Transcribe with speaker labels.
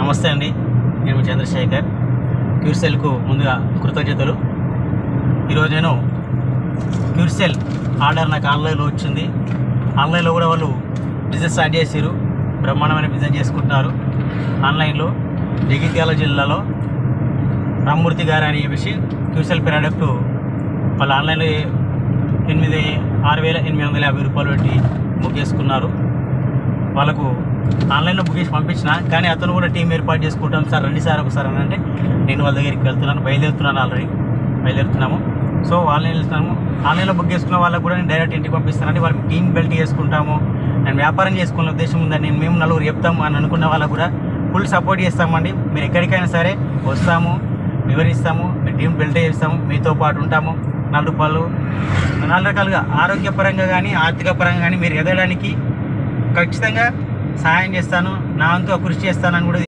Speaker 1: నమస్తే అండి, నేను చంద్రశేఖర్. క్యూర్సెల్కు ముందుగా కృతజ్ఞతలు. ఈరోజు నేను క్యూర్సెల్ ఆర్డర్ నాకు ఆన్లైన్లో వచ్చింది. ఆన్లైన్లో కూడా వాళ్ళు బిజినెస్ స్టార్ట్ చేసారు, బ్రహ్మాండమైన బిజినెస్ చేసుకుంటున్నారు. ఆన్లైన్లో జగిత్యాల జిల్లాలో రామ్మూర్తి గారు అని చెప్పేసి క్యూర్సెల్ ప్రోడక్టు వాళ్ళు ఆన్లైన్లో 6,850 రూపాయలు పెట్టి బుక్ చేసుకున్నారు. వాళ్ళకు ఆన్లైన్లో బుక్ చేసి పంపించిన, కానీ అతను కూడా టీం ఏర్పాటు చేసుకుంటాం సార్, రండి సార్ ఒకసారి అని అంటే నేను వాళ్ళ దగ్గరికి బయలుదేరుతున్నాను. ఆల్రెడీ బయలుదేరుతున్నాము. సో ఆన్లైన్లో బుక్ చేసుకున్న వాళ్ళకు కూడా నేను డైరెక్ట్ ఇంటికి పంపిస్తానంటే వాళ్ళకి టీం బెల్ట్ చేసుకుంటాము అండ్ వ్యాపారం చేసుకునే ఉద్దేశం ఉందని మేము నలుగురు చెప్తాము అని అనుకున్న వాళ్ళకు కూడా ఫుల్ సపోర్ట్ చేస్తామండి. మీరు ఎక్కడికైనా సరే వస్తాము, వివరిస్తాము, మీ టీం బెల్ట్ చేస్తాము, మీతో పాటు ఉంటాము. 4 రకాలుగా ఆరోగ్యపరంగా కానీ ఆర్థిక పరంగా కానీ మీరు ఎదగడానికి ఖచ్చితంగా సహాయం చేస్తాను, నా వంతు కృషి చేస్తానని కూడా